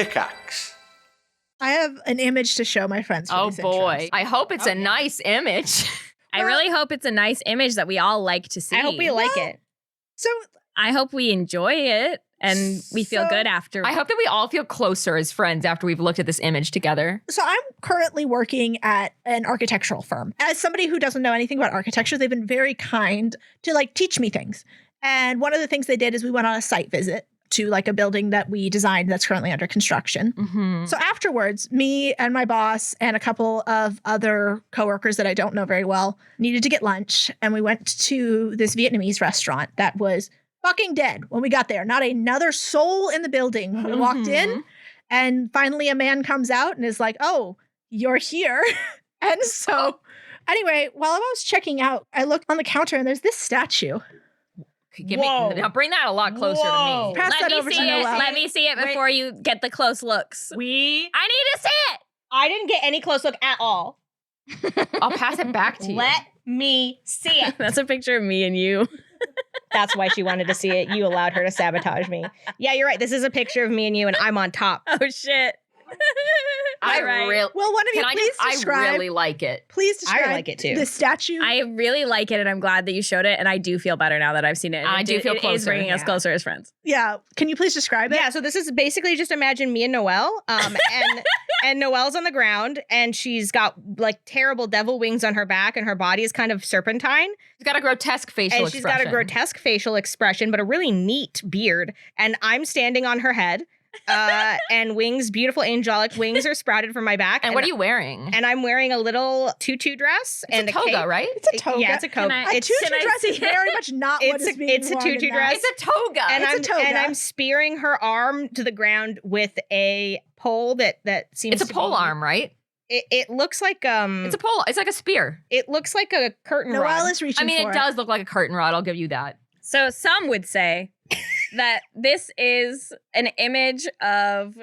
Pickaxe. I have an image to show my friends. For Oh these boy. intros. I hope it's a nice image. I really hope it's a nice image that we all like to see. I hope we like it. So I hope we enjoy it and we feel So- good after. I hope that we all feel closer as friends after we've looked at this image together. So I'm currently working at an architectural firm. As somebody who doesn't know anything about architecture, they've been very kind to like teach me things. And one of the things they did is we went on a site visit to like a building that we designed that's currently under construction. Mm-hmm. So afterwards, me and my boss and a couple of other coworkers that I don't know very well needed to get lunch. And we went to this Vietnamese restaurant that was fucking dead when we got there. Not another soul in the building when we walked in. And finally a man comes out and is like, oh, you're here. And so anyway, while I was checking out, I looked on the counter and there's this statue. Whoa. Now bring that a lot closer Whoa. to me. Pass Let that me over to see it. Noelle. Let me see it before you get the close looks. I need to see it. I didn't get any close look at all. I'll pass it back to you. Let me see it. That's a picture of me and you. That's why she wanted to see it. You allowed her to sabotage me. Yeah, you're right. This is a picture of me and you, and I'm on top. Oh shit. I Right. really, Well, one of you can I please just, describe. I really like it. Please describe like it too. the statue. I really like it and I'm glad that you showed it and I do feel better now that I've seen it. And I do feel It is closer, bringing us yeah. closer as friends. Yeah. Can you please describe it? Yeah, so this is basically just imagine me and Noelle, and Noelle's on the ground, and she's got like terrible devil wings on her back, and her body is kind of serpentine, She's got a grotesque facial and she's got a expression. grotesque facial expression, but a really neat beard. And I'm standing on her head, and wings, beautiful angelic wings, are sprouted from my back. And what are you wearing? And I'm wearing a little tutu dress and It's a toga, cape. right? It's a toga. Yeah, it's a coat. Can I- A tutu Can I dress see is it? very much not what It's is a- being it's a worn in tutu that. dress. It's a toga. And It's a toga. I'm spearing her arm to the ground with a pole that seems It's a to pole be- arm, right? It looks like It's a pole. It's like a spear. it looks like a curtain Noelle rod. is reaching I mean, for it does look like a curtain rod. I'll give you that. So some would say that this is an image of,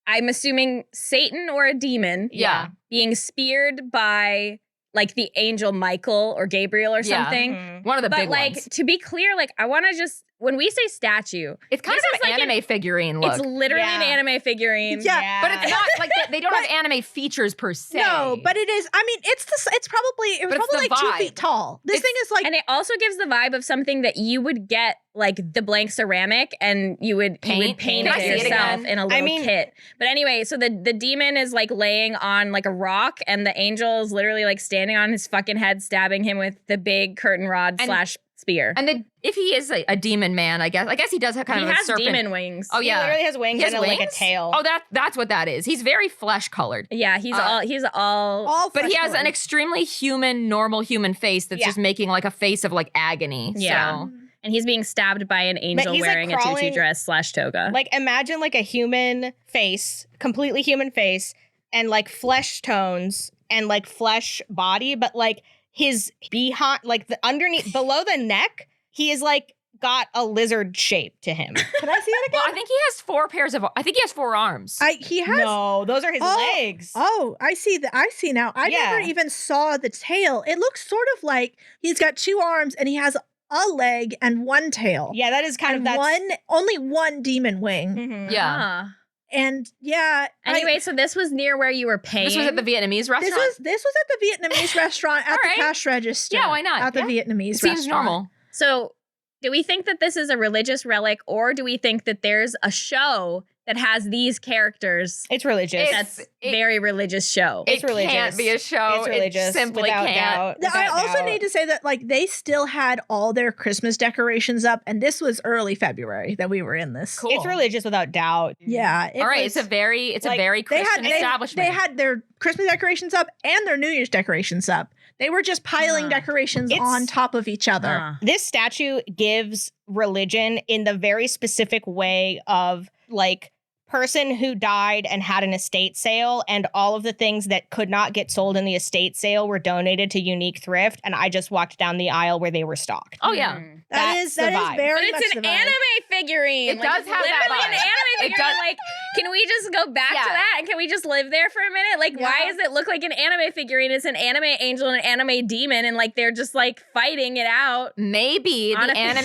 I'm assuming, Satan or a demon Yeah. being speared by like the angel Michael or Gabriel or Yeah. something. Mhm. One of the But big like, ones. to be clear, like I want to just, when we say statue, It's kind this of is an like anime figurine look. it's literally an Yeah. anime figurine. Yeah. But it's not like they don't have anime features per se. No, but it is. I mean, it was But it's probably the like 2 vibe. feet tall. This It's- thing is like And it also gives the vibe of something that you would get like the blank ceramic and you would paint Can I see it it yourself again? in a little mean- kit. But anyway, so the demon is like laying on like a rock and the angel is literally like standing on his fucking head, stabbing him with the big curtain rod And- / spear. And if he is a demon man, I guess he does have kind he of a has serpent. demon wings. Oh He yeah, literally has wings He has and like a wings? tail. Oh, that's what that is. He's very flesh colored. Yeah, he's all all. But he has an flesh-colored. extremely normal human face that's Yeah. just making like a face of like agony. Yeah. So. and he's being stabbed by an angel he's, like, wearing a tutu crawling- dress / toga. Like imagine like a human face, completely human face, and like flesh tones and like flesh body, but like his behind, like the underneath, below the neck, he is like got a lizard shape to him. Can I see it again? Well, I think he has 4 pairs of. I think he has 4 arms. He has. No, those are his Oh, legs. Oh, I see that. I see now. I Yeah. never even saw the tail. It looks sort of like he's got 2 arms and he has a leg and 1 tail. Yeah, that is kind and of only one demon wing. Mhm. yeah. Huh. And yeah. Anyway, so this was near where you were paying. This was at the Vietnamese restaurant. this was at the Vietnamese restaurant at All the right. cash register. Yeah, why not? At the Vietnamese It seems restaurant. normal. So, do we think that this is a religious relic, or do we think that there's a show that has these characters? It's religious. It's- That's very religious show. It's it religious. can't be a show. It's religious. It simply without can't. doubt. I without also doubt. need to say that like they still had all their Christmas decorations up, and this was early February that we were in this. Cool. It's religious without doubt. Yeah. it All right, was- it's a very they Christian establishment. They had their Christmas decorations up and their New Year's decorations up. They were just piling decorations It's- on top of each other. This statue gives religion in the very specific way of like person who died and had an estate sale, and all of the things that could not get sold in the estate sale were donated to Unique Thrift, and I just walked down the aisle where they were stocked. Oh yeah. That That's is the vibe. very But much it's an the vibe. anime figurine. It does it's have that literally an vibe. anime It figurine. does- Like, can we just go back Yeah. to that? And can we just live there for a minute? Like, why Yeah. does it look like an anime figurine? It's an anime angel and an anime demon, and like they're just like fighting it out. Maybe On the a anime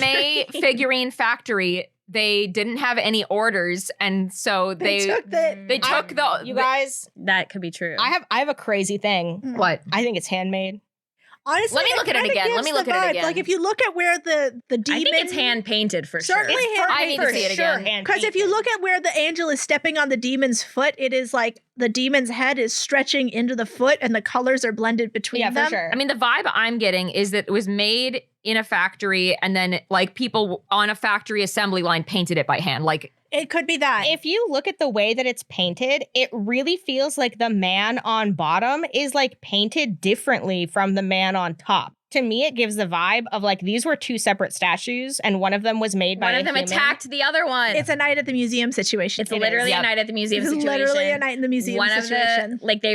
figurine. figurine factory they didn't have any orders, and so they took the. You guys, That could be true. I have a crazy thing. What? I think it's handmade. Honestly, Let me look at it kinda again. Let gives me the look at it vibe. again. Like if you look at where the demon, I think it's hand painted for sure. certainly I need to see it again. Because if you look at where the angel is stepping on the demon's foot, it is like the demon's head is stretching into the foot, and the colors are blended between Yeah, them. for sure. I mean, the vibe I'm getting is that it was made in a factory, and then like people on a factory assembly line painted it by hand. Like, It could be that. If you look at the way that it's painted, it really feels like the man on bottom is like painted differently from the man on top. To me, it gives the vibe of like these were two separate statues, and one of them was made by One of them human. attacked the other one. it's a night at the museum situation. It's It literally is. a night at the museum It's situation. literally a night in the museum One of situation. the like they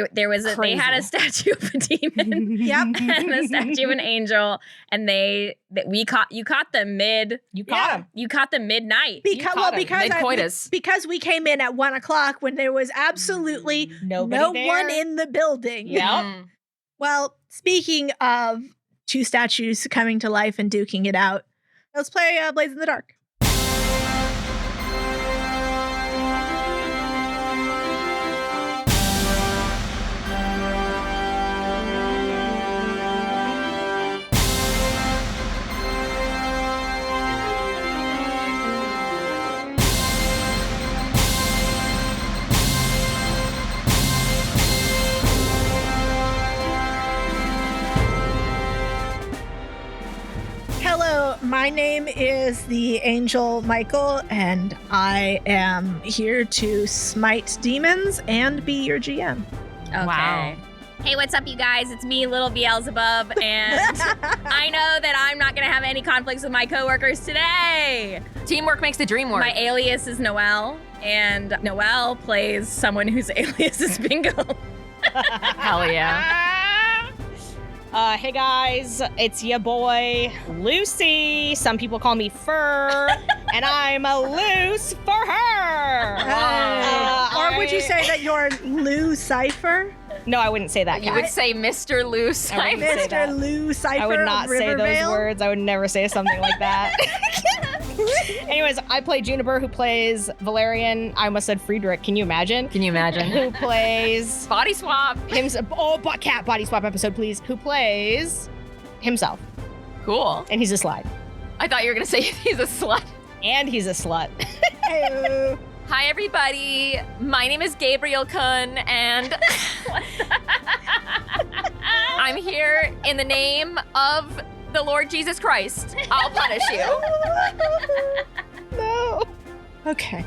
had a statue of a demon. Yep. And a statue of an angel, and you caught them mid. You caught him. You caught them midnight. caught him. Because we came in at 1:00 when there was absolutely Nobody no there. one in the building. Yep. mm. Well, speaking of two statues coming to life and duking it out, let's play Blaze in the Dark. Hello, my name is the Angel Michael, and I am here to smite demons and be your GM. Okay. Wow. Hey, what's up, you guys? It's me, Little Beelzebub, and I know that I'm not gonna have any conflicts with my coworkers today. Teamwork makes the dream work. My alias is Noelle, and Noelle plays someone whose alias is Bingo. Hell yeah. Hey guys, it's your boy Lucy. Some people call me Fur, and I'm a loose for her. Or would you say that you're Lou Cypher? No, I wouldn't say that. You Kat. would say Mr. Loose. I wouldn't say Mr. that. Lou Cypher. I would not of say those Rivervale? words. I would never say something like that. Anyways, I play Juniper, who plays Valerian. I almost said Friedrich. Can you imagine? Can you imagine? Who plays Body swap. himself? Oh, cat body swap episode, please. Who plays himself? Cool. And he's a slide. I thought you were going to say he's a slut. And he's a slut. Hey-o. Hi, everybody. My name is Gabriel Kuhn, and I'm here in the name of the Lord Jesus Christ. I'll punish you. No. Okay.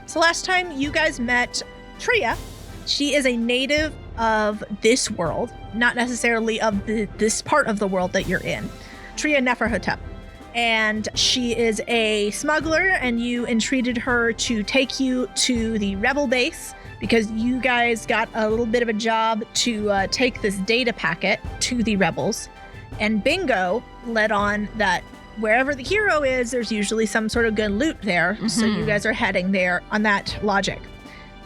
So last time you guys met Tria. She is a native of this world, not necessarily of this part of the world that you're in. Tria Neferhotep. And she is a smuggler, and you entreated her to take you to the rebel base because you guys got a little bit of a job to take this data packet to the rebels. And Bingo led on that wherever the hero is, there's usually some sort of good loot there. So you guys are heading there on that logic.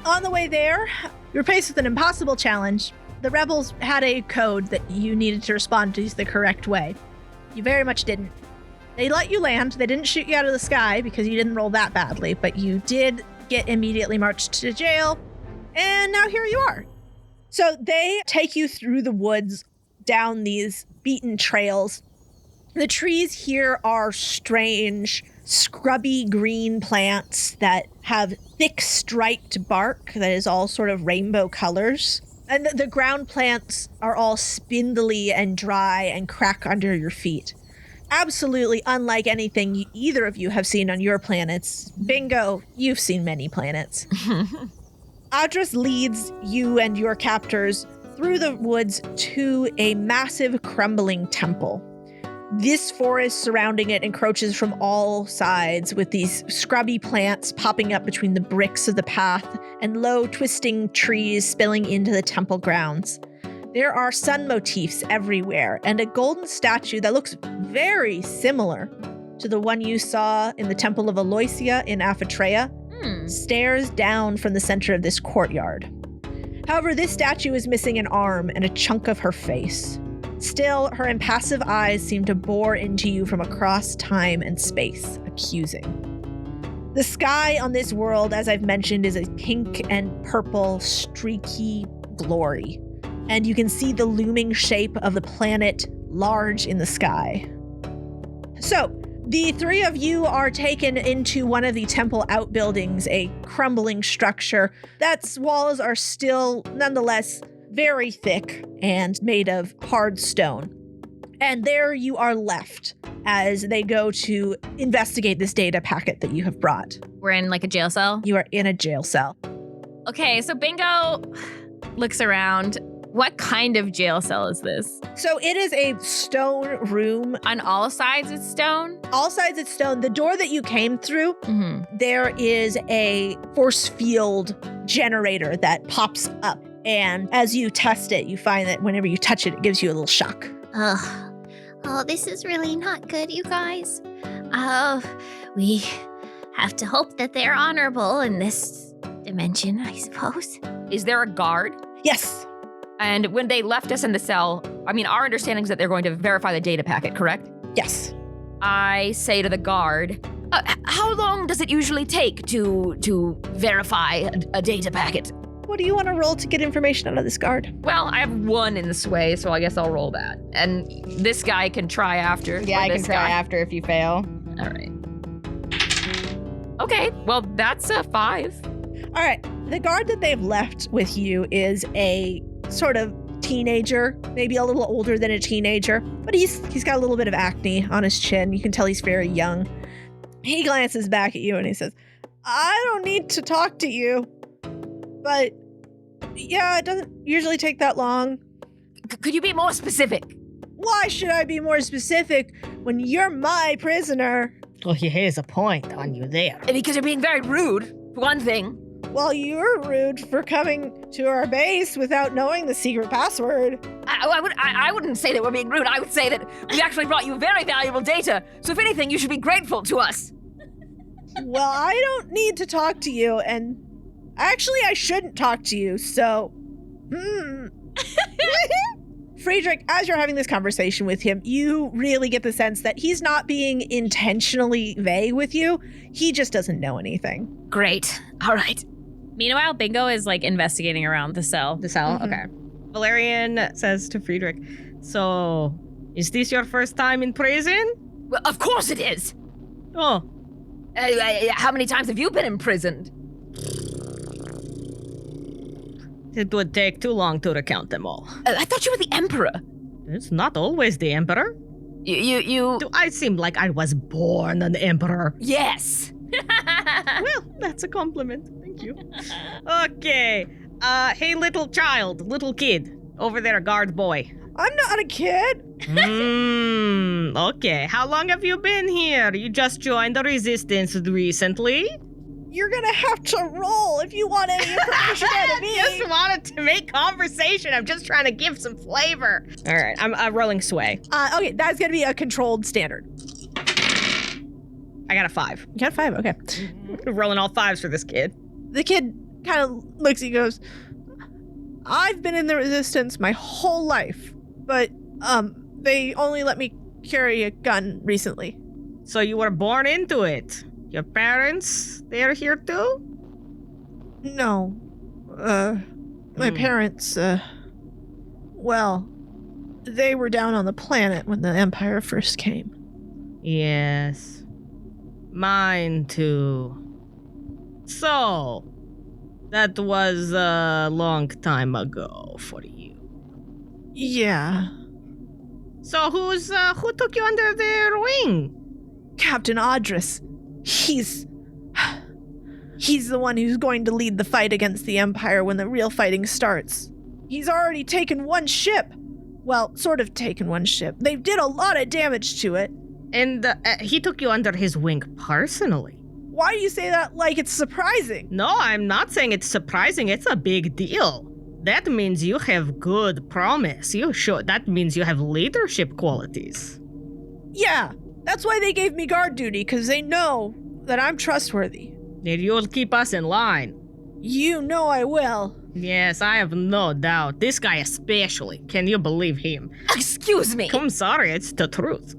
On the way there, you're faced with an impossible challenge. The rebels had a code that you needed to respond to the correct way. You very much didn't. They let you land. They didn't shoot you out of the sky because you didn't roll that badly, but you did get immediately marched to jail, and now here you are. So they take you through the woods, down these beaten trails. The trees here are strange, scrubby green plants that have thick striped bark that is all sort of rainbow colors. And the ground plants are all spindly and dry and crack under your feet. Absolutely unlike anything either of you have seen on your planets. Bingo, you've seen many planets. Adras leads you and your captors through the woods to a massive crumbling temple. This forest surrounding it encroaches from all sides with these scrubby plants popping up between the bricks of the path and low twisting trees spilling into the temple grounds. There are sun motifs everywhere and a golden statue that looks very similar to the one you saw in the Temple of Aloysia in Aphitrea stares down from the center of this courtyard. However, this statue is missing an arm and a chunk of her face. Still, her impassive eyes seem to bore into you from across time and space, accusing. The sky on this world, as I've mentioned, is a pink and purple streaky glory. And you can see the looming shape of the planet large in the sky. So, the three of you are taken into one of the temple outbuildings, a crumbling structure that's walls are still nonetheless very thick and made of hard stone. And there you are left as they go to investigate this data packet that you have brought. We're in like a jail cell. You are in a jail cell. Okay, so Bingo looks around. What kind of jail cell is this? So it is a stone room. On all sides it's stone? All sides it's stone. The door that you came through, Mm-hmm. there is a force field generator that pops up. And as you test it, you find that whenever you touch it, it gives you a little shock. Ugh. Oh, this is really not good, you guys. We have to hope that they're honorable in this dimension, I suppose. Is there a guard? Yes. And when they left us in the cell, I mean, our understanding is that they're going to verify the data packet, correct? Yes. I say to the guard, how long does it usually take to verify a data packet? What do you want to roll to get information out of this guard? Well, I have 1 in the sway, so I guess I'll roll that. And this guy can try after. Yeah, or I can this try guy. after if you fail. All right. Okay, well, that's a 5. All right. The guard that they've left with you is a sort of teenager, maybe a little older than a teenager, but he's got a little bit of acne on his chin. You can tell he's very young. He glances back at you and he says, I don't need to talk to you, but yeah, it doesn't usually take that long. Could you be more specific? Why should I be more specific when you're my prisoner? Well, he has a point on you there. Because you're being very rude, for one thing. Well, you're rude for coming to our base without knowing the secret password. I wouldn't say that we're being rude. I would say that we actually brought you very valuable data. So if anything, you should be grateful to us. Well, I don't need to talk to you, and actually, I shouldn't talk to you, so. Friedrich, as you're having this conversation with him, you really get the sense that he's not being intentionally vague with you. He just doesn't know anything. Great. All right. Meanwhile, Bingo is like investigating around the cell. The cell? Mhm. Okay. Valerian says to Friedrich, so, is this your first time in prison? Well, of course it is. Oh, How many times have you been imprisoned? it would take too long to recount them all. I thought you were the emperor. It's not always the emperor. You. Do I seem like I was born an emperor? Yes. Well, that's a compliment. Thank you. Okay. Hey, little child, little kid. Over there, guard boy. I'm not a kid. Okay. How long have you been here? You just joined the resistance recently? You're gonna have to roll if you want any information out of me. I just wanted to make conversation. I'm just trying to give some flavor. All right, I'm rolling sway. Okay, that's gonna be a controlled standard. I got a 5. You got 5, okay. Rolling all 5s for this kid. The kid kind of looks at you and goes, I've been in the resistance my whole life, but they only let me carry a gun recently. So you were born into it. Your parents, they're here too? No. My parents, well, they were down on the planet when the Empire first came. Yes. Mine too. So, that was a long time ago for you. Yeah. So who took you under their wing? Captain Audris. He's the one who's going to lead the fight against the Empire when the real fighting starts. He's already taken one ship. Well, sort of taken one ship. They did a lot of damage to it. And he took you under his wing personally. Why do you say that like it's surprising? No, I'm not saying it's surprising. It's a big deal. That means you have good promise. That means you have leadership qualities. Yeah, that's why they gave me guard duty, because they know that I'm trustworthy. And you'll keep us in line. You know I will. Yes, I have no doubt. This guy especially. Can you believe him? Excuse me. I'm sorry, it's the truth.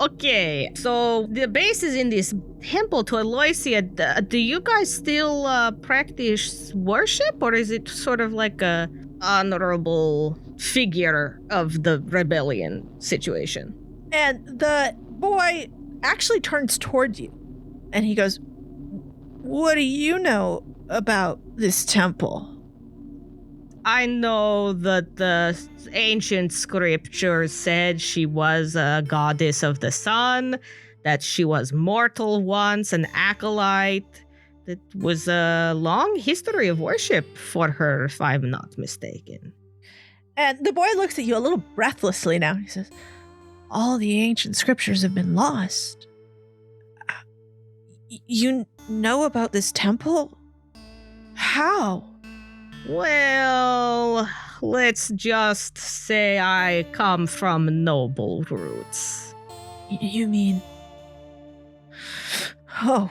Okay, so the base is in this temple to Aloysia. Do you guys still practice worship, or is it sort of like a honorable figure of the rebellion situation? And the boy actually turns towards you and he goes, "What do you know about this temple?" I know that the ancient scripture said she was a goddess of the sun, that she was mortal once, an acolyte. That was a long history of worship for her, if I'm not mistaken. And the boy looks at you a little breathlessly now. He says, "All the ancient scriptures have been lost. You know about this temple? How?" Well, let's just say I come from noble roots. You mean... Oh,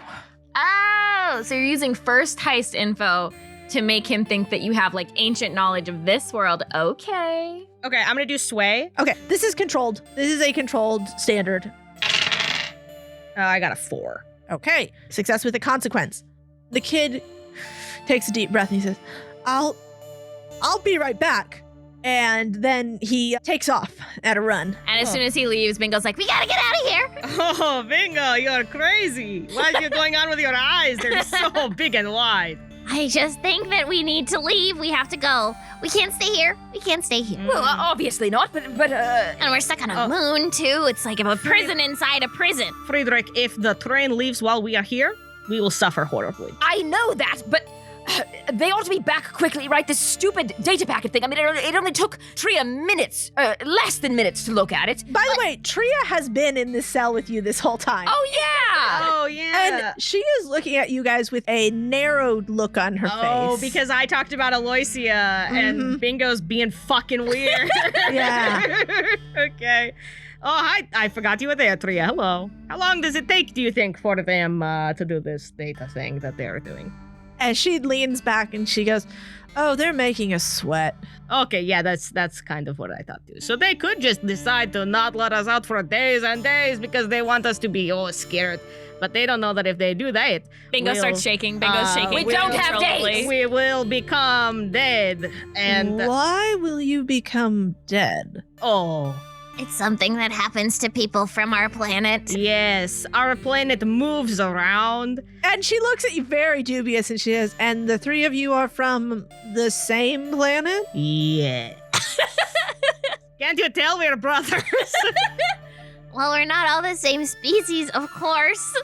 Oh, so you're using first heist info to make him think that you have like ancient knowledge of this world. Okay. Okay, I'm gonna do sway. okay. This is controlled. This is a controlled standard. I got a 4. Okay. Success with a consequence. The kid takes a deep breath and he says, I'll be right back. And then he takes off at a run. And as soon as he leaves, Bingo's like, we gotta get out of here. Oh, Bingo, you're crazy. What is going on with your eyes? They're so big and wide. I just think that we need to leave. We have to go. We can't stay here. We can't stay here. Well, obviously not, but And we're stuck on a moon, too. It's like a prison inside a prison. Friedrich, if the train leaves while we are here, we will suffer horribly. I know that, but they ought to be back quickly, right? This stupid data packet thing. I mean, it only took Tria minutes, less than minutes to look at it. By the way, Tria has been in this cell with you this whole time. Oh, yeah! Oh, yeah. And she is looking at you guys with a narrowed look on her face. Oh, because I talked about Aloysia and Bingo's being fucking weird. Yeah. Okay. Oh, hi. I forgot you were there, Tria. Hello. How long does it take, do you think, for them to do this data thing that they're doing? And she leans back and she goes, "Oh, they're making us sweat." Okay, yeah, that's kind of what I thought too. So they could just decide to not let us out for days and days because they want us to be scared. But they don't know that if they do that, Bingo starts shaking. Bingo's shaking. We don't have days. we will become dead. And why will you become dead? It's something that happens to people from our planet. Yes, our planet moves around. And she looks at you very dubious and she says, "And the three of you are from the same planet?" Yeah. Can't you tell we're brothers? Well, we're not all the same species, of course.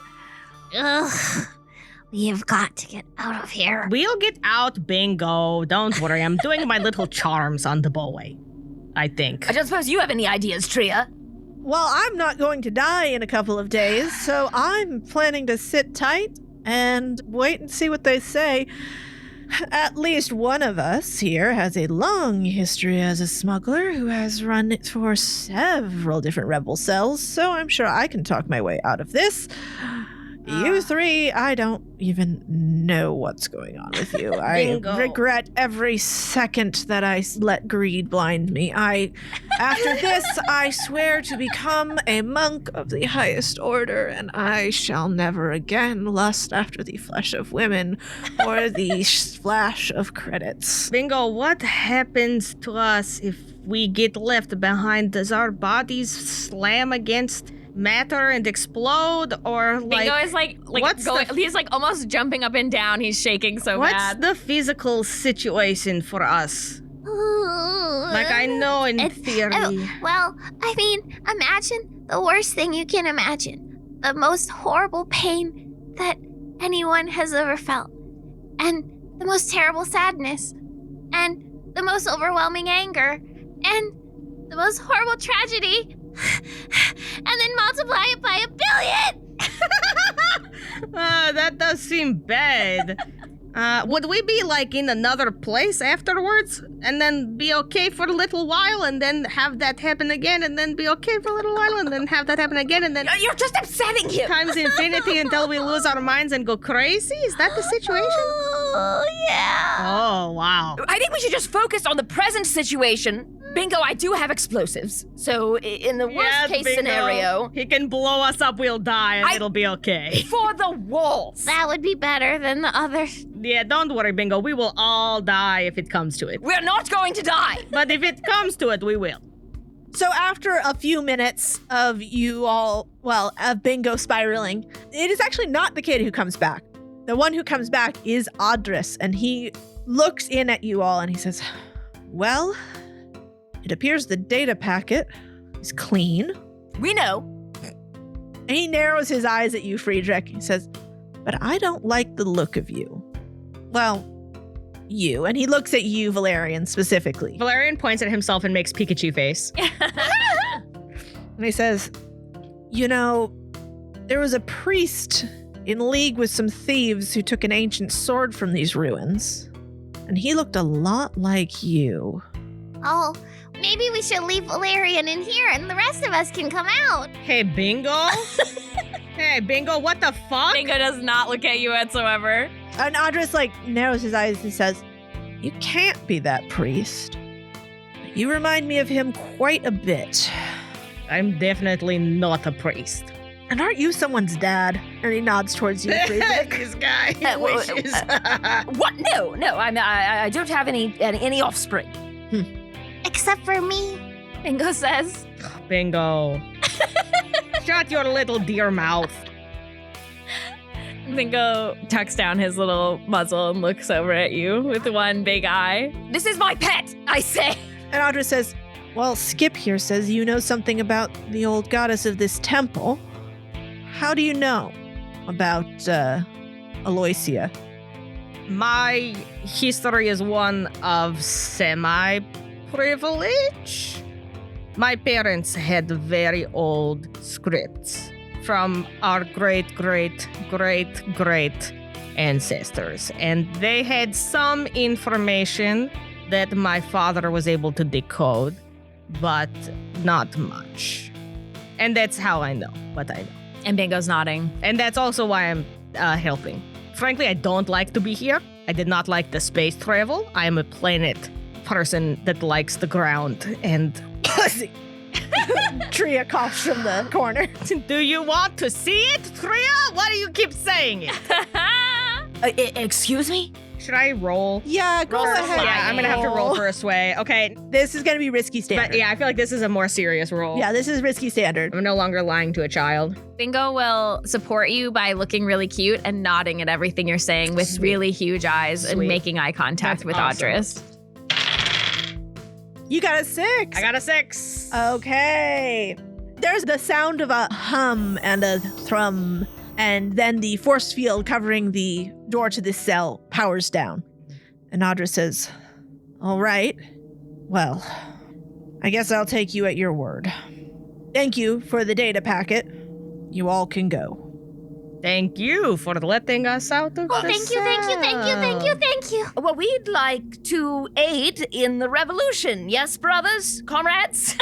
Ugh. We have got to get out of here. We'll get out, Bingo. Don't worry, I'm doing my little charms on the boy, I think. I don't suppose you have any ideas, Tria. Well, I'm not going to die in a couple of days, so I'm planning to sit tight and wait and see what they say. At least one of us here has a long history as a smuggler who has run it for several different rebel cells, so I'm sure I can talk my way out of this. You three, I don't even know what's going on with you. I regret every second that I let greed blind me. After this, I swear to become a monk of the highest order, and I shall never again lust after the flesh of women or the splash of credits. Bingo, what happens to us if we get left behind? Does our bodies slam against matter and explode, or like Bingo is like what's going, he's like almost jumping up and down. He's shaking so bad. What's the physical situation for us? Like, I know in theory. Well, I mean, imagine the worst thing you can imagine. The most horrible pain that anyone has ever felt. And the most terrible sadness. And the most overwhelming anger. And the most horrible tragedy. And then multiply it by 1 billion! That does seem bad. Would we be like in another place afterwards and then be okay for a little while and then have that happen again and then be okay for a little while and then have that happen again and then You're just upsetting him. times infinity until we lose our minds and go crazy? Is that the situation? Oh, yeah. Oh, wow. I think we should just focus on the present situation. Bingo, I do have explosives. So in the worst Yes, case Bingo. scenario, He can blow us up, we'll die, and it'll be okay. for the walls. That would be better than the others. Yeah, don't worry, Bingo. We will all die if it comes to it. We're not going to die. But if it comes to it, we will. So after a few minutes of you all, of Bingo spiraling, it is actually not the kid who comes back. The one who comes back is Audris, and he looks in at you all and he says, well, it appears the data packet is clean. We know. And he narrows his eyes at you, Friedrich. He says, but I don't like the look of you. Well, you. And he looks at you, Valerian, specifically. Valerian points at himself and makes Pikachu face. And he says, you know, there was a priest in league with some thieves who took an ancient sword from these ruins. And he looked a lot like you. Oh, maybe we should leave Valerian in here and the rest of us can come out. Hey, Bingo? Hey, Bingo, what the fuck? Bingo does not look at you whatsoever. And Audris, narrows his eyes and says, you can't be that priest. You remind me of him quite a bit. I'm definitely not a priest. And aren't you someone's dad? And he nods towards you, Friedrich. This guy wishes. What? No. I don't have any offspring. Except for me. Bingo says. Bingo. Shut your little deer mouth. Bingo tucks down his little muzzle and looks over at you with one big eye. This is my pet, I say. And Audris says, well, Skip here says you know something about the old goddess of this temple. How do you know about Aloysia? My history is one of semi-privilege. My parents had very old scripts from our great ancestors, and they had some information that my father was able to decode, but not much. And that's how I know what I know. And Bingo's nodding. And that's also why I'm helping. Frankly, I don't like to be here. I did not like the space travel. I am a planet person that likes the ground and Pussy. Tria coughs from the corner. Do you want to see it, Tria? Why do you keep saying it? Excuse me? Should I roll? Yeah, go Roll ahead. Yeah, I'm gonna have to roll for a sway. Okay, This is going to be risky standard. but yeah, I feel like this is a more serious roll. Yeah, this is risky standard. I'm no longer lying to a child. Bingo will support you by looking really cute and nodding at everything you're saying with Sweet. really huge eyes and Sweet. making eye contact That's with awesome. Audris. You got a 6. I got a 6. Okay. There's the sound of a hum and a thrum, and then the force field covering the door to this cell powers down. And Audra says, all right, well, I guess I'll take you at your word. Thank you for the data packet. You all can go. Thank you for letting us out of Oh, the thank you. Well, we'd like to aid in the revolution. Yes, brothers, comrades?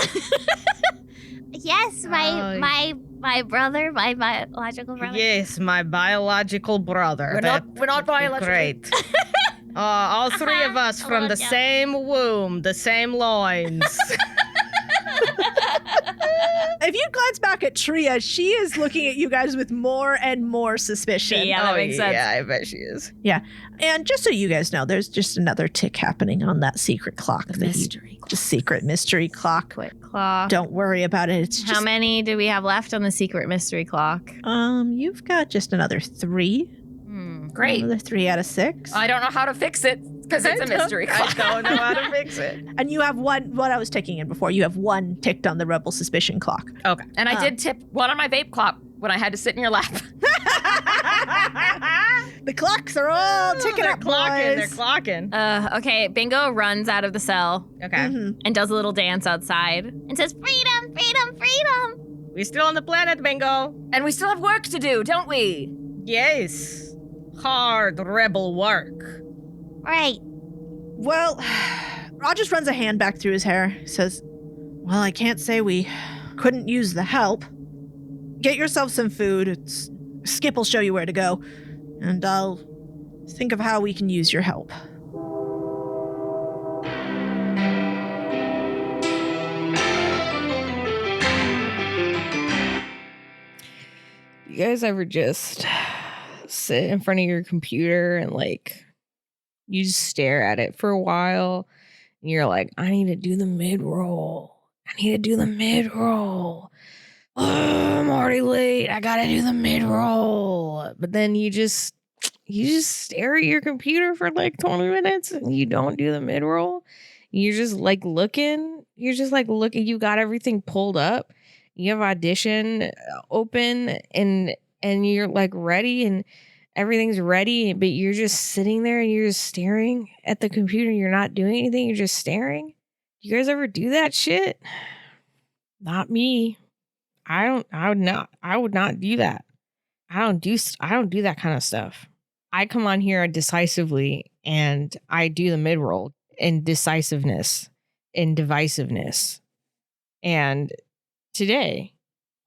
Yes, my brother, my biological brother. Yes, my biological brother. We're not That would be biological. Great. All three of us from the yeah. same womb, the same loins. If you glance back at Tria, she is looking at you guys with more and more suspicion. Yeah, that makes sense. Yeah, I bet she is. And just so you guys know, there's just another tick happening on that secret clock. The secret mystery clock. Quick clock. Don't worry about it. It's How just, many do we have left on the secret mystery clock? you've got just another 3. Great. Another 3 out of 6. I don't know how to fix it because it's a mystery clock. I don't know how to fix it. And you have one, what I was ticking in before, you have 1 ticked on the rebel suspicion clock. Okay. And I did tip one on my vape clock when I had to sit in your lap. The clocks are all ticking They're up, clocking. They're boys. clocking. Okay, Bingo runs out of the cell Okay. Mhm. and does a little dance outside. And says, freedom, freedom, freedom. We still on the planet, Bingo. And we still have work to do, don't we? Yes. Hard rebel work. Right. Well, Rogers runs a hand back through his hair, says, well, I can't say we couldn't use the help. Get yourself some food. Skip will show you where to go, and I'll think of how we can use your help. You guys ever just sit in front of your computer and like you just stare at it for a while and you're like, I need to do the mid-roll. Oh, I'm already late. I gotta do the mid-roll. But then you just stare at your computer for like 20 minutes and you don't do the mid-roll. You're just like looking. You got everything pulled up. You have Audition open and you're like ready and everything's ready, but you're just sitting there and you're just staring at the computer. You're not doing anything. You're just staring. You guys ever do that shit? Not me. I would not do that. I don't do that kind of stuff. I come on here decisively and I do the mid-roll in decisiveness, in divisiveness. And today,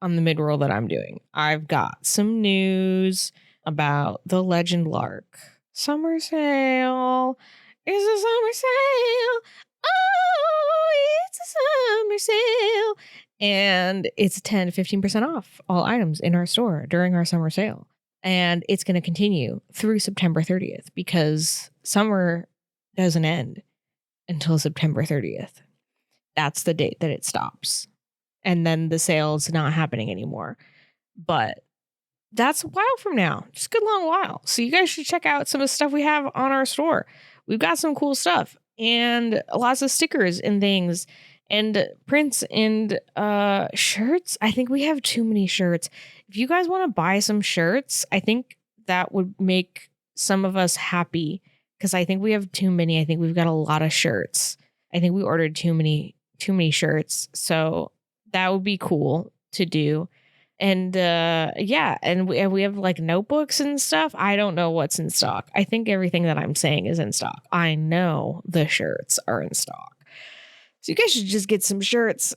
on the mid-roll that I'm doing, I've got some news about the Legend Lark summer sale. It's a summer sale. Oh, it's a summer sale. And it's 10 to 15% off all items in our store during our summer sale. And it's going to continue through September 30th because summer doesn't end until September 30th. That's the date that it stops. And then the sale's not happening anymore. But that's a while from now, just a good long while. So you guys should check out some of the stuff we have on our store. We've got some cool stuff and lots of stickers and things and prints and shirts. I think we have too many shirts. If you guys want to buy some shirts, I think that would make some of us happy because I think we have too many. I think we've got a lot of shirts. I think we ordered too many shirts. So that would be cool to do. And yeah, and we have like notebooks and stuff. I don't know what's in stock. I think everything that I'm saying is in stock. I know the shirts are in stock. So you guys should just get some shirts.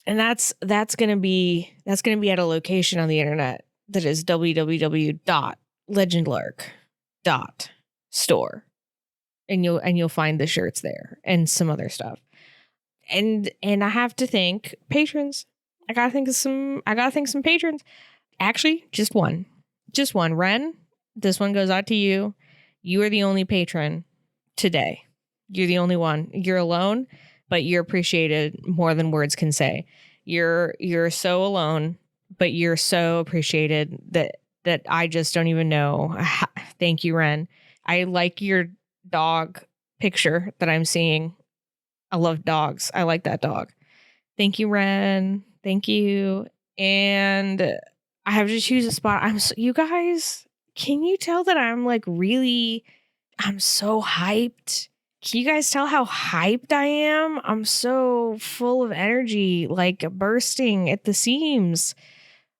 And that's gonna be at a location on the internet that is www.legendlark.store. And you'll find the shirts there and some other stuff. And I have to thank patrons. I gotta thank some patrons. Actually, just one. Ren, this one goes out to you. You are the only patron today. You're the only one. You're alone, but you're appreciated more than words can say. You're so alone, but you're so appreciated that I just don't even know. Thank you, Ren. I like your dog picture that I'm seeing. I love dogs. I like that dog. Thank you, Ren. Thank you. And I have to choose a spot. You guys, can you tell that I'm so hyped? Can you guys tell how hyped I am? I'm so full of energy, like bursting at the seams.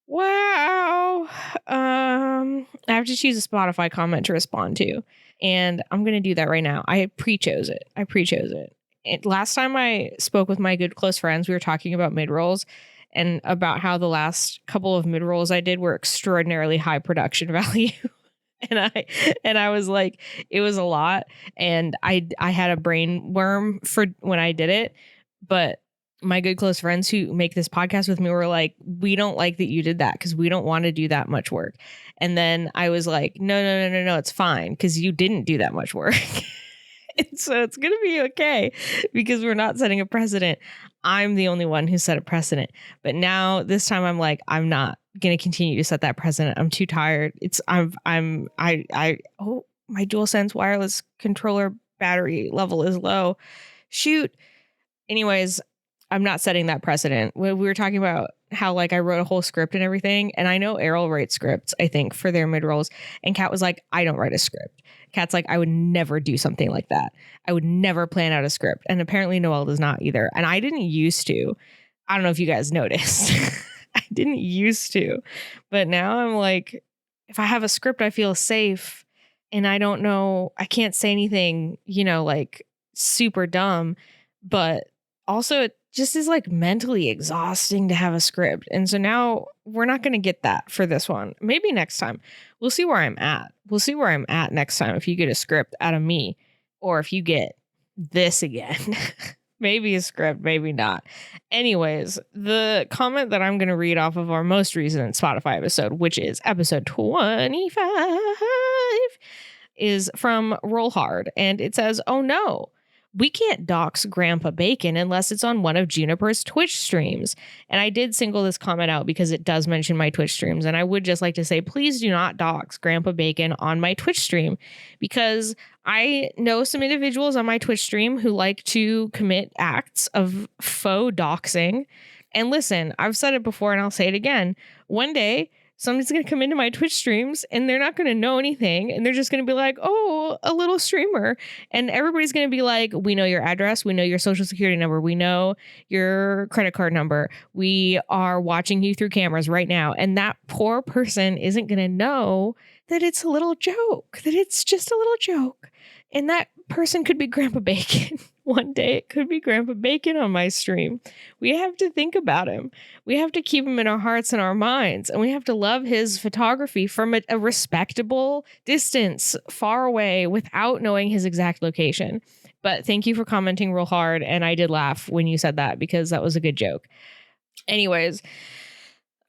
Wow. I have to choose a Spotify comment to respond to. And I'm going to do that right now. I pre-chose it. Last time I spoke with my good close friends, we were talking about mid-rolls and about how the last couple of mid-rolls I did were extraordinarily high production value. And I was like, it was a lot. And I had a brain worm for when I did it. But my good close friends who make this podcast with me were like, we don't like that you did that because we don't want to do that much work. And then I was like, no, it's fine because you didn't do that much work. And so it's going to be okay because we're not setting a precedent. I'm the only one who set a precedent. But now this time I'm like, I'm not going to continue to set that precedent. I'm too tired. My DualSense wireless controller battery level is low. Shoot. Anyways, I'm not setting that precedent. We were talking about how like I wrote a whole script and everything. And I know Errol writes scripts, I think, for their mid-rolls. And Kat was like, I don't write a script. Kat's like, I would never do something like that. I would never plan out a script. And apparently Noelle does not either. And I didn't used to. I don't know if you guys noticed. I didn't used to. But now I'm like, if I have a script, I feel safe. And I don't know, I can't say anything, like super dumb. But also it just is like mentally exhausting to have a script. And so now we're not going to get that for this one. Maybe next time. We'll see where I'm at. We'll see where I'm at next time if you get a script out of me or if you get this again. Maybe a script, maybe not. Anyways, the comment that I'm going to read off of our most recent Spotify episode, which is episode 25, is from Roll Hard. And it says, "Oh no, we can't dox Grandpa Bacon unless it's on one of Juniper's Twitch streams." And I did single this comment out because it does mention my Twitch streams. And I would just like to say, please do not dox Grandpa Bacon on my Twitch stream, because I know some individuals on my Twitch stream who like to commit acts of faux doxing. And listen, I've said it before and I'll say it again. One day, somebody's going to come into my Twitch streams and they're not going to know anything. And they're just going to be like, oh, a little streamer. And everybody's going to be like, we know your address. We know your social security number. We know your credit card number. We are watching you through cameras right now. And that poor person isn't going to know that it's a little joke, that it's just a little joke. And that person could be Grandpa Bacon. One day it could be Grandpa Bacon on my stream. We have to think about him. We have to keep him in our hearts and our minds. And we have to love his photography from a respectable distance, far away, without knowing his exact location. But thank you for commenting real hard. And I did laugh when you said that, because that was a good joke. Anyways,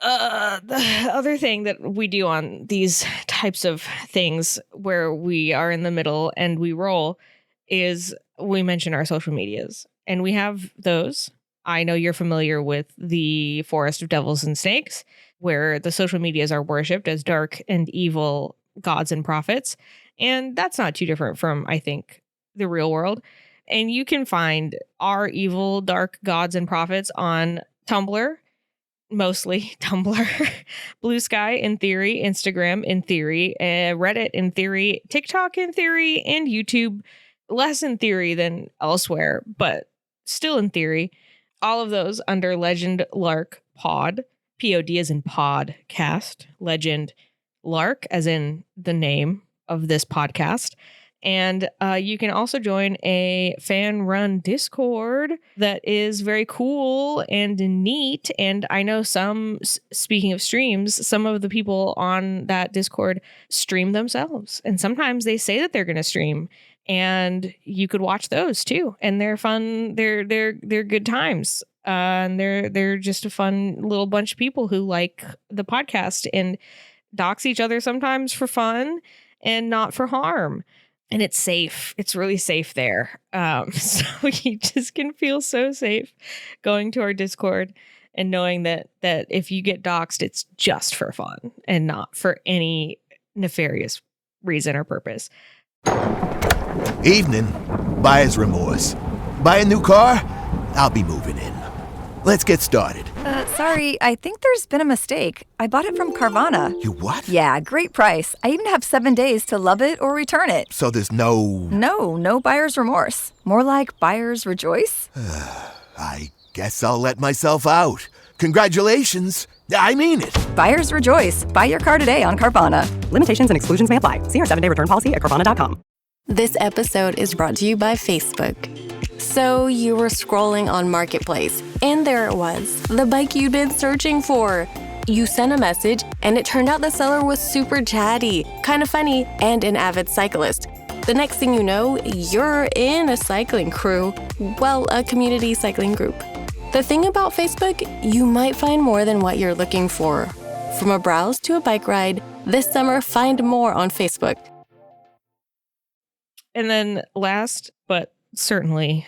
the other thing that we do on these types of things where we are in the middle and we roll is we mention our social medias, and we have those. I know you're familiar with the Forest of Devils and Snakes, where the social medias are worshipped as dark and evil gods and prophets. And that's not too different from, I think, the real world. And you can find our evil, dark gods and prophets on Tumblr, mostly Tumblr, Blue Sky in theory, Instagram in theory, Reddit in theory, TikTok in theory, and YouTube. Less in theory than elsewhere, but still in theory. All of those under Legend Lark Pod. P-O-D as in podcast. Legend Lark as in the name of this podcast. And you can also join a fan-run Discord that is very cool and neat. And I know speaking of streams, some of the people on that Discord stream themselves. And sometimes they say that they're going to stream. And you could watch those too, and they're fun. They're good times. And they're just a fun little bunch of people who like the podcast and dox each other sometimes for fun and not for harm. And it's safe. It's really safe there. So you just can feel so safe going to our Discord and knowing that if you get doxed, it's just for fun and not for any nefarious reason or purpose. Evening. Buyer's remorse. Buy a new car? I'll be moving in. Let's get started. Sorry, I think there's been a mistake. I bought it from Carvana. You what? Yeah, great price. I even have 7 days to love it or return it. So there's no... No buyer's remorse. More like buyer's rejoice. I guess I'll let myself out. Congratulations. I mean it. Buyer's rejoice. Buy your car today on Carvana. Limitations and exclusions may apply. See our 7-day return policy at Carvana.com. This episode is brought to you by Facebook. So you were scrolling on Marketplace, and there it was, the bike you'd been searching for. You sent a message, and it turned out the seller was super chatty, kind of funny, and an avid cyclist. The next thing you know, you're in a cycling crew. Well, a community cycling group. The thing about Facebook, you might find more than what you're looking for. From a browse to a bike ride, this summer find more on Facebook. And then last, but certainly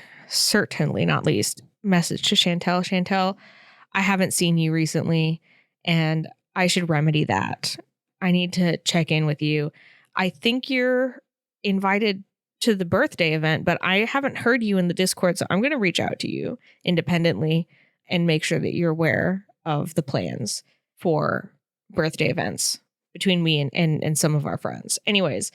not least, message to Chantel. Chantel, I haven't seen you recently, and I should remedy that. I need to check in with you. I think you're invited to the birthday event, but I haven't heard you in the Discord, so I'm going to reach out to you independently and make sure that you're aware of the plans for birthday events between me and some of our friends. Anyways,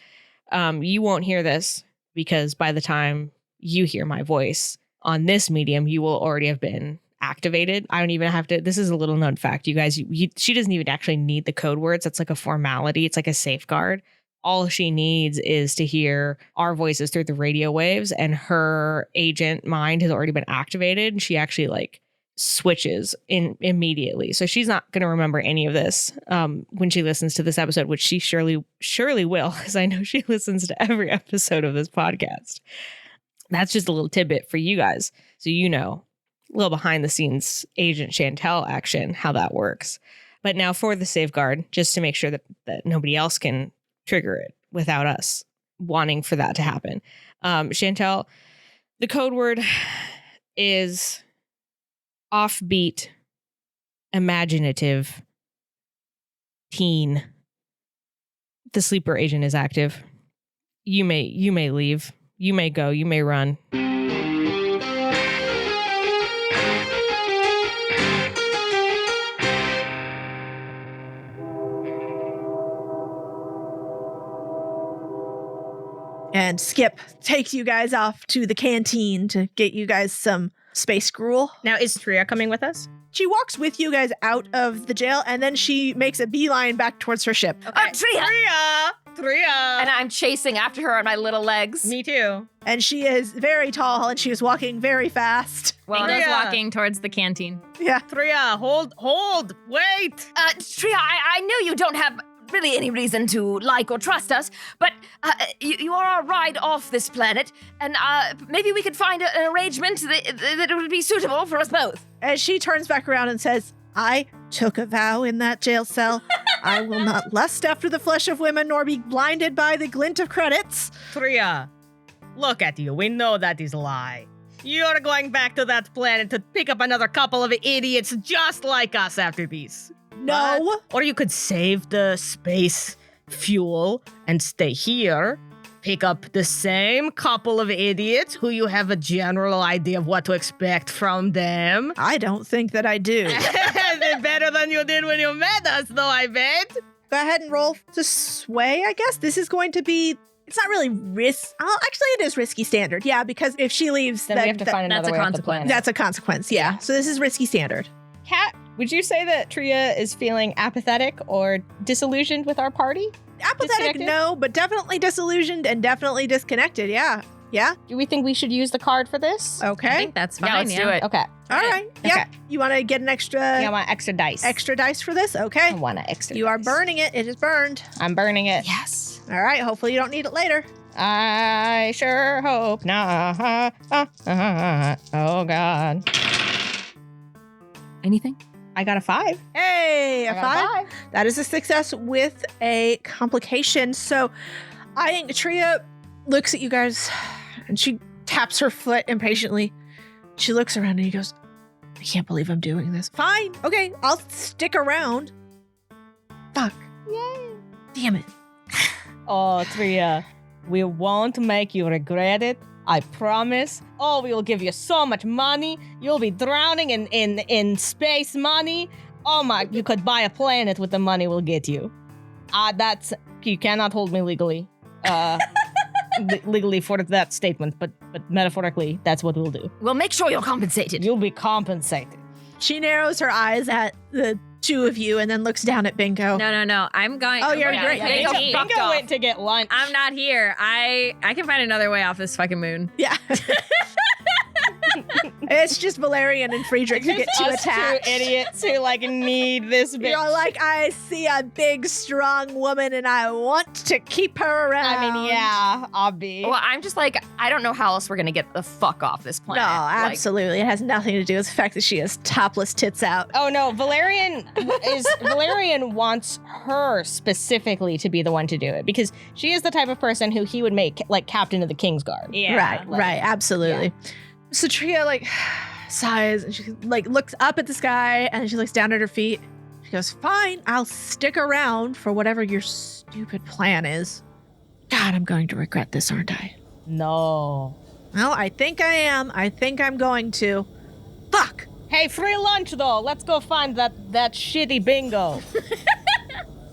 you won't hear this because by the time you hear my voice on this medium, you will already have been activated. I don't even have to. This is a little known fact, you guys. She doesn't even actually need the code words. That's like a formality. It's like a safeguard. All she needs is to hear our voices through the radio waves, and her agent mind has already been activated. And she actually like switches in immediately. So she's not going to remember any of this when she listens to this episode, which she surely will, because I know she listens to every episode of this podcast. That's just a little tidbit for you guys. So you know, a little behind the scenes Agent Chantel action, how that works. But now for the safeguard, just to make sure that nobody else can trigger it without us wanting for that to happen. Chantel, the code word is offbeat, imaginative, teen. The sleeper agent is active. You may leave. You may go. You may run. And Skip takes you guys off to the canteen to get you guys some space gruel. Now, is Tria coming with us? She walks with you guys out of the jail, and then she makes a beeline back towards her ship. Tria! Tria! And I'm chasing after her on my little legs. Me too. And she is very tall, and she is walking very fast. Well, Tria. I was walking towards the canteen. Yeah. Tria, hold, wait! Tria, I know you don't have really any reason to like or trust us, but you are our ride off this planet, and maybe we could find an arrangement that would be suitable for us both. As she turns back around and says, I took a vow in that jail cell. I will not lust after the flesh of women nor be blinded by the glint of credits. Tria, look at you. We know that is a lie. You're going back to that planet to pick up another couple of idiots just like us after these. No. Or you could save the space fuel and stay here, pick up the same couple of idiots who you have a general idea of what to expect from them. I don't think that I do. They're better than you did when you met us, though, I bet. Go ahead and roll to sway, I guess. This is going to be... It's not really risk. Oh, actually, it is risky standard. Yeah, because if she leaves... Then we have to find another that's a way off the consequence. planet. That's a consequence, yeah. So this is risky standard. Kat, would you say that Tria is feeling apathetic or disillusioned with our party? Apathetic, Disconnected? no, but definitely disillusioned and definitely disconnected, yeah. Yeah? Do we think we should use the card for this? Okay. I think that's fine. Yeah, let's do it. Okay. All right. Yeah. You want to get an extra I want extra dice. extra dice for this? Okay. I want an extra You are dice. burning it. It is burned. I'm burning it. Yes. All right. Hopefully you don't need it later. I sure hope not. Oh, God. Anything? I got a 5. Hey, I a got five. That is a success with a complication. So I think Tria looks at you guys and she taps her foot impatiently. She looks around and he goes, I can't believe I'm doing this. Fine. Okay. I'll stick around. Fuck. Yay. Damn it. Oh, Tria, we won't make you regret it. I promise. Oh, we will give you so much money. You'll be drowning in space money. Oh my, you could buy a planet with the money we'll get you. You cannot hold me legally. Legally for that statement, but metaphorically, that's what we'll do. We'll make sure you're compensated. You'll be compensated. She narrows her eyes at the two of you and then looks down at Bingo. No. I'm going. Oh, you're going great. to Yeah, the Bingo canteen. fucked Bingo off. went to get lunch. I'm not here. I can find another way off this fucking moon. Yeah. It's just Valerian and Friedrich who get too Us attached. two idiots who need this bitch. You're like, I see a big, strong woman and I want to keep her around. I mean, yeah, I'll be. Well, I'm just like, I don't know how else we're gonna get the fuck off this No, planet. Like, absolutely. It has nothing to do with the fact that she has topless tits out. Oh no, Valerian wants her specifically to be the one to do it because she is the type of person who he would make like captain of the Kingsguard. Yeah. Right, absolutely. So Tria sighs and she looks up at the sky and she looks down at her feet. She goes, fine, I'll stick around for whatever your stupid plan is. God, I'm going to regret this, aren't I? No. Well, I think I am. I think I'm going to. Fuck! Hey, free lunch though. Let's go find that shitty Bingo.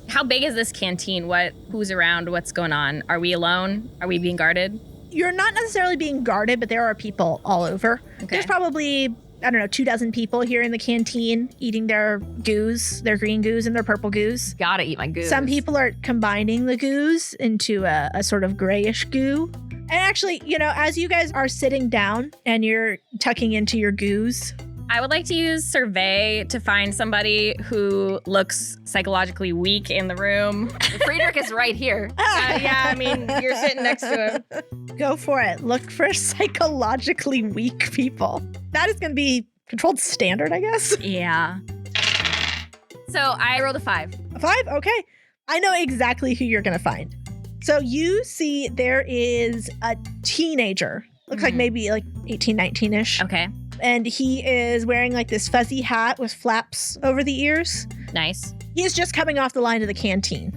How big is this canteen? Who's around? What's going on? Are we alone? Are we being guarded? You're not necessarily being guarded, but there are people all over. Okay. There's probably, 24 people here in the canteen eating their goos, their green goos and their purple goos. gotta eat my goose. Some people are combining the goos into a sort of grayish goo. And actually, as you guys are sitting down and you're tucking into your goos, I would like to use survey to find somebody who looks psychologically weak in the room. Friedrich is right here. Yeah, I mean, you're sitting next to him. Go for it. Look for psychologically weak people. That is going to be controlled standard, I guess. Yeah. So I rolled a 5. A 5? Okay. I know exactly who you're going to find. So you see there is a teenager. Looks like maybe like 18, 19-ish. Okay. And he is wearing like this fuzzy hat with flaps over the ears. Nice. He is just coming off the line of the canteen.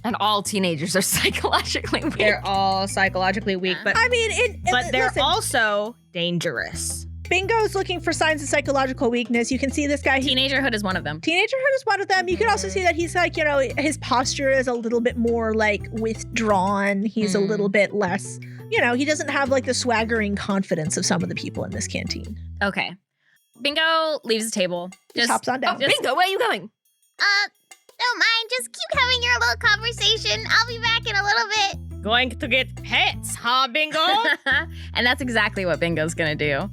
And all teenagers are psychologically weak. They're all psychologically weak, but I mean, they're listen, also dangerous. Bingo's looking for signs of psychological weakness. You can see this guy. Teenagerhood is one of them. Teenagerhood is one of them. You can also see that he's like, his posture is a little bit more like withdrawn. He's a little bit less, he doesn't have like the swaggering confidence of some of the people in this canteen. Okay. Bingo leaves the table. Just hops on down. Bingo, where are you going? Don't mind. Just keep having your little conversation. I'll be back in a little bit. Going to get pets, huh, Bingo? And that's exactly what Bingo's gonna do.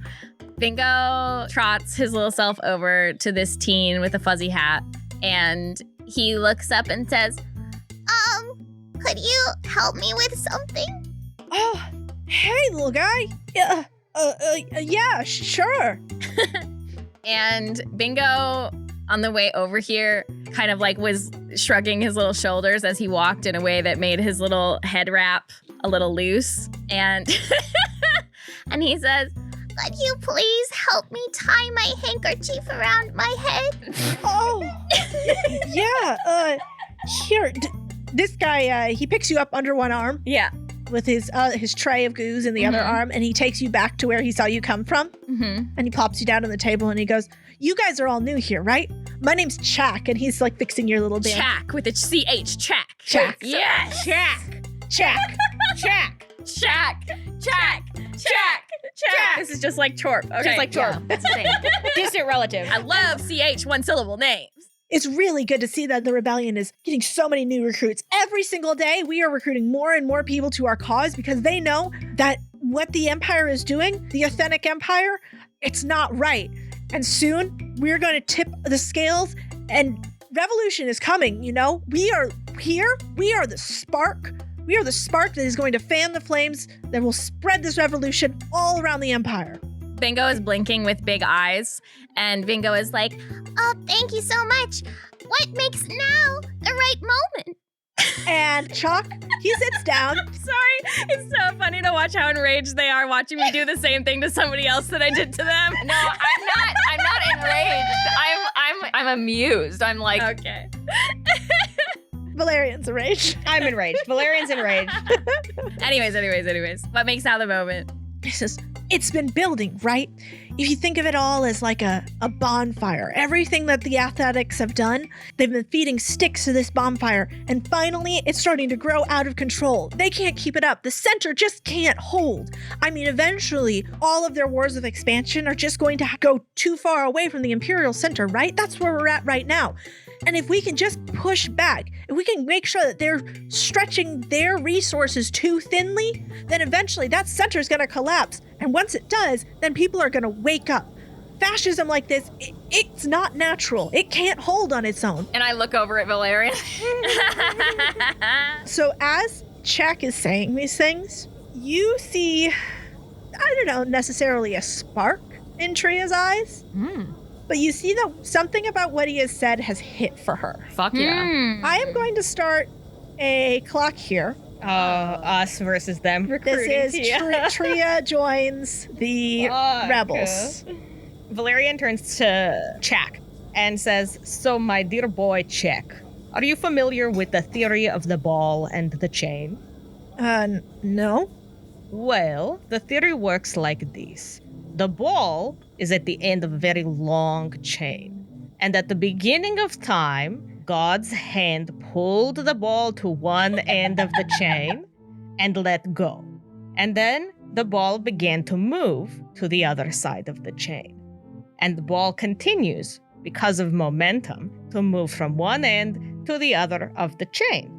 Bingo trots his little self over to this teen with a fuzzy hat, and he looks up and says, Could you help me with something? Oh, hey, little guy. Yeah, sure. and Bingo, on the way over here, kind of like was shrugging his little shoulders as he walked in a way that made his little head wrap a little loose. And and he says, Could you please help me tie my handkerchief around my head? Oh, yeah. Here, this guy, he picks you up under one arm. yeah. With his tray of goos in the other arm, and he takes you back to where he saw you come from. And he plops you down on the table, and he goes, "You guys are all new here, right? My name's Chak," and he's like fixing your little band. Chak with a CH. Chak. Chak. Yeah. Chak. Chak. Chak. Chak. Chak. Chak. Chak. This is just like Torp. Okay. Just like Torp. That's the same. Distant relative. I love CH one syllable names. It's really good to see that the rebellion is getting so many new recruits. Every single day, we are recruiting more and more people to our cause because they know that what the Empire is doing, the authentic Empire, it's not right. And soon, we're going to tip the scales and revolution is coming, We are here. We are the spark. We are the spark that is going to fan the flames that will spread this revolution all around the Empire. Bingo is blinking with big eyes, and Bingo is like, Oh, thank you so much. What makes now the right moment? And Chalk, he sits down. sorry. It's so funny to watch how enraged they are watching me do the same thing to somebody else that I did to them. No, I'm not enraged. I'm amused. I'm like, Okay. Valerian's enraged. I'm enraged. Valerian's enraged. Anyways. What makes now the moment? He says, it's been building, right? If you think of it all as like a bonfire, everything that the athletics have done, they've been feeding sticks to this bonfire, and finally it's starting to grow out of control. They can't keep it up. The center just can't hold. I mean, eventually, all of their wars of expansion are just going to go too far away from the Imperial center, right? That's where we're at right now. And if we can just push back, if we can make sure that they're stretching their resources too thinly, then eventually that center is going to collapse. And once it does, then people are going to wake up. Fascism like this, it's not natural. It can't hold on its own. and I look over at Valerian. So as Chak is saying these things, you see, I don't know, necessarily a spark in Tria's eyes. But you see that something about what he has said has hit for her. Fuck yeah. I am going to start a clock here. Us versus them. This is Tria joins the rebels. Valerian turns to Chak and says, "So, my dear boy Chak, are you familiar with the theory of the ball and the chain?" No. Well, the theory works like this. The ball is at the end of a very long chain. And at the beginning of time, God's hand pulled the ball to one end of the chain and let go. And then the ball began to move to the other side of the chain. And the ball continues, because of momentum, to move from one end to the other of the chain.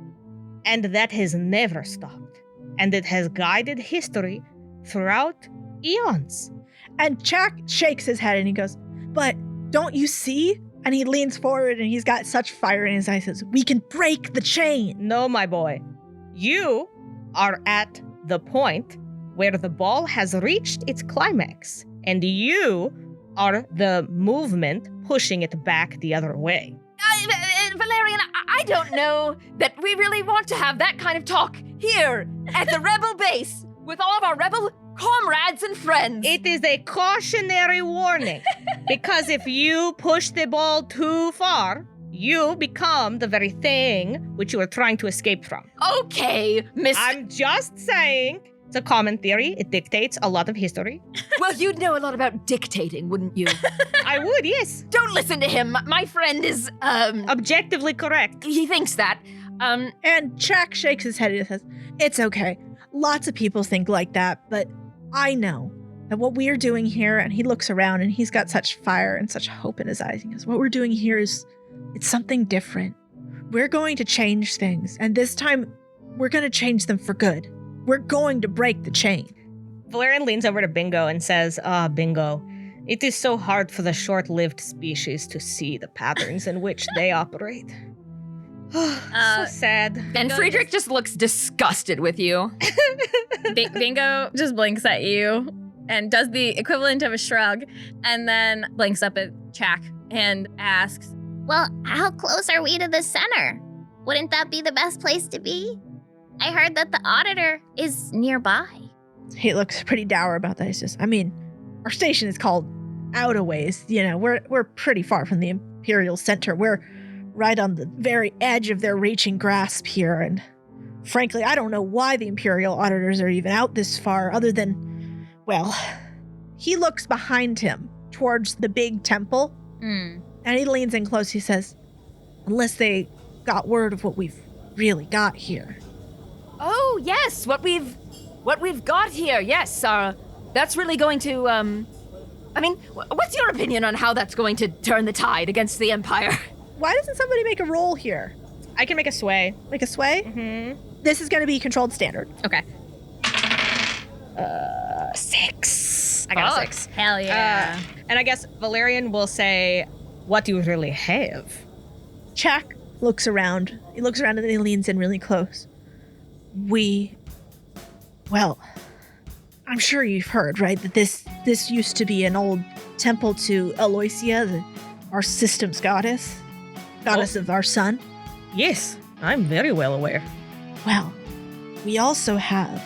And that has never stopped. And it has guided history throughout eons. And Jack shakes his head and he goes, but don't you see? And he leans forward and he's got such fire in his eyes. Says, we can break the chain. No, my boy. You are at the point where the ball has reached its climax, and you are the movement pushing it back the other way. Valerian, I don't know that we really want to have that kind of talk here at the rebel base with all of our rebel comrades and friends. It is a cautionary warning, because if you push the ball too far, you become the very thing which you are trying to escape from. Okay, Miss... I'm just saying. It's a common theory. It dictates a lot of history. Well, you'd know a lot about dictating, wouldn't you? I would, yes. Don't listen to him. My friend is, Objectively correct. He thinks that. And Jack shakes his head and says, it's okay. Lots of people think like that, but I know that what we are doing here, and he looks around and he's got such fire and such hope in his eyes. He goes, what we're doing here is, it's something different. We're going to change things, and this time we're going to change them for good. We're going to break the chain. Valerian leans over to Bingo and says, Bingo, it is so hard for the short-lived species to see the patterns in which they operate. So sad. And Friedrich just looks disgusted with you. Bingo just blinks at you and does the equivalent of a shrug, and then blinks up at Jack and asks, Well, how close are we to the center? Wouldn't that be the best place to be? I heard that the auditor is nearby. He looks pretty dour about that. He says, I mean, our station is called Out-a-Ways. You know, we're pretty far from the Imperial Center. We're right on the very edge of their reaching grasp here. And frankly, I don't know why the Imperial auditors are even out this far, other than, well, he looks behind him towards the big temple. And he leans in close. He says, unless they got word of what we've really got here. Oh, yes, what we've got here, yes, that's really going to, I mean, what's your opinion on how that's going to turn the tide against the Empire? Why doesn't somebody make a roll here? I can make a sway. Make a sway? Mm-hmm. This is going to be controlled standard. okay. 6. I got a 6. Hell yeah. And I guess Valerian will say, what do you really have? Jack looks around. He looks around and then he leans in really close. Well, I'm sure you've heard, right, that this used to be an old temple to Aloysia, our system's goddess of our sun. Yes, I'm very well aware. Well, we also have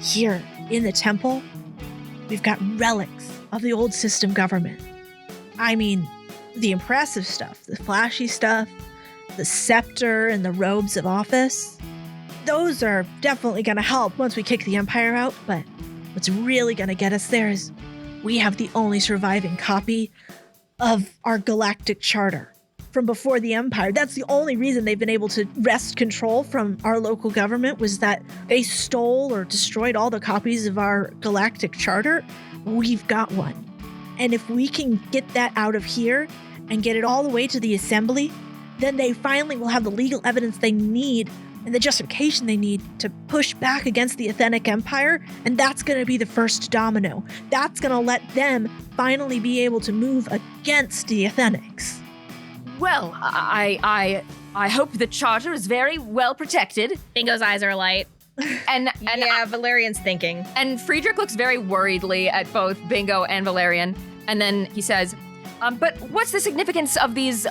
here in the temple, we've got relics of the old system government. I mean, the impressive stuff, the flashy stuff, the scepter and the robes of office. Those are definitely going to help once we kick the Empire out, but what's really going to get us there is we have the only surviving copy of our galactic charter from before the Empire. That's the only reason they've been able to wrest control from our local government, was that they stole or destroyed all the copies of our galactic charter. We've got one. And if we can get that out of here and get it all the way to the assembly, then they finally will have the legal evidence they need and the justification they need to push back against the Athenic Empire, and that's going to be the first domino. That's going to let them finally be able to move against the Athenics. Well, I hope the charter is very well protected. Bingo's eyes are light. And yeah, Valerian's thinking. And Friedrich looks very worriedly at both Bingo and Valerian, and then he says, but what's the significance of these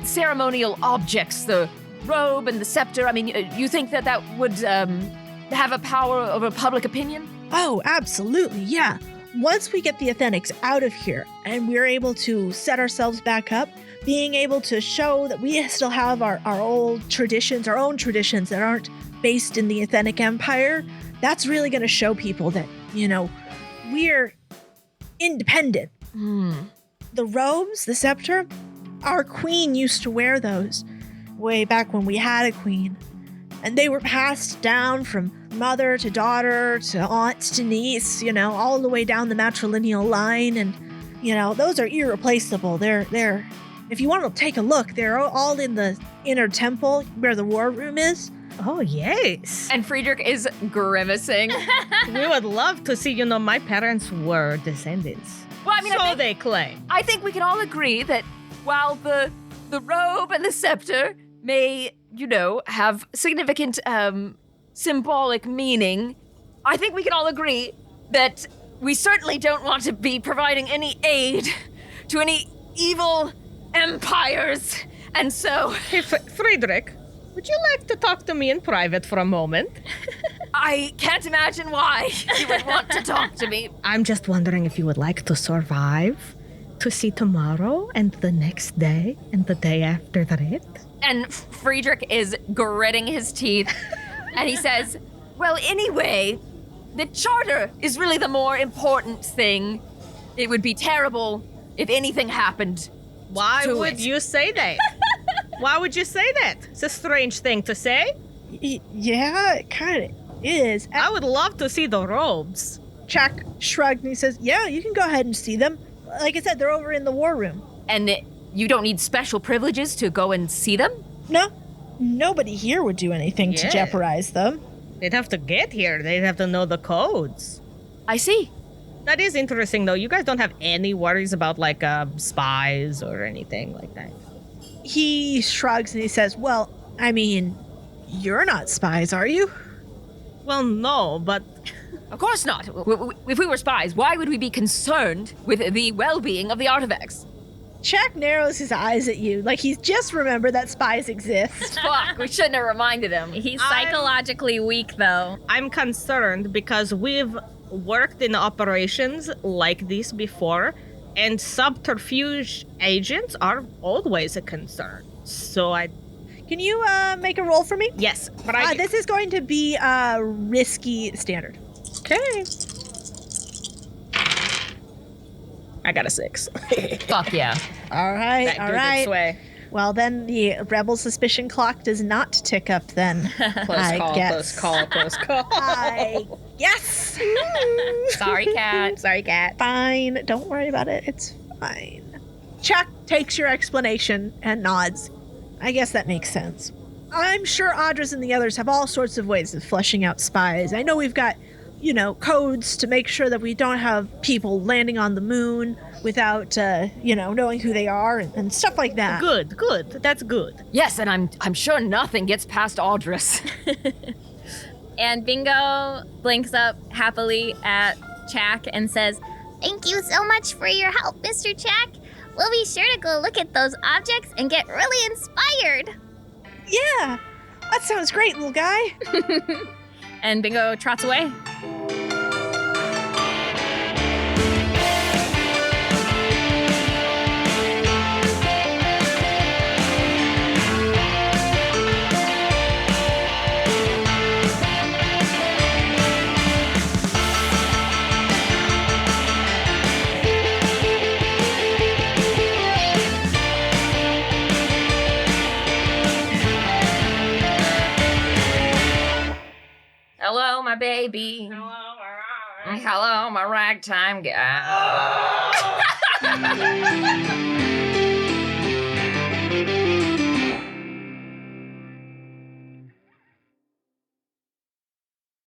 ceremonial objects, the robe and the scepter? I mean, you think that would have a power over public opinion? Oh, absolutely, yeah. Once we get the Athenics out of here and we're able to set ourselves back up, being able to show that we still have our old traditions, our own traditions that aren't based in the Athenic Empire, that's really going to show people that, you know, we're independent. The robes, the scepter, our queen used to wear those way back when we had a queen. And they were passed down from mother to daughter to aunt to niece, you know, all the way down the matrilineal line. And, you know, those are irreplaceable. They're if you want to take a look, they're all in the inner temple where the war room is. Oh, yes. And Friedrich is grimacing. We would love to see, you know, my parents were descendants Well, I mean, So they claim. I think we can all agree that while the robe and the scepter may, have significant symbolic meaning, I think we can all agree that we certainly don't want to be providing any aid to any evil empires. And so... Hey, Friedrich, would you like to talk to me in private for a moment? I can't imagine why you would want to talk to me. I'm just wondering if you would like to survive to see tomorrow and the next day and the day after that. And Friedrich is gritting his teeth, and he says, well, anyway, the charter is really the more important thing. It would be terrible if anything happened. Why to would it. you say that? Why would you say that? It's a strange thing to say. Yeah, it kind of is. I would love to see the robes. Jack shrugged and he says, yeah, you can go ahead and see them. Like I said, they're over in the war room. And you don't need special privileges to go and see them? No, nobody here would do anything to jeopardize them. They'd have to get here. They'd have to know the codes. I see. That is interesting, though. You guys don't have any worries about, spies or anything like that. He shrugs and he says, well, I mean, you're not spies, are you? Well, no, but... Of course not. If we were spies, why would we be concerned with the well-being of the artifacts? Jack narrows his eyes at you, like he's just remembered that spies exist. Fuck, we shouldn't have reminded him. He's psychologically weak, though. I'm concerned because we've worked in operations like this before, and subterfuge agents are always a concern. So Can you make a roll for me? Yes, but this is going to be risky standard. Okay. I got a 6. Fuck yeah. All right, That all good right. Sway. Well, then the rebel suspicion clock does not tick up then. Close call. I guess. Sorry, cat. Sorry, cat. Fine. Don't worry about it. It's fine. Chuck takes your explanation and nods. I guess that makes sense. I'm sure Audras and the others have all sorts of ways of fleshing out spies. I know we've got, codes to make sure that we don't have people landing on the moon without, knowing who they are and stuff like that. Good. That's good. Yes, and I'm sure nothing gets past Audras. And Bingo blinks up happily at Chak and says, Thank you so much for your help, Mr. Jack. We'll be sure to go look at those objects and get really inspired. Yeah, that sounds great, little guy. and Bingo trots away. Hello, my baby. Hello, my ragtime guy.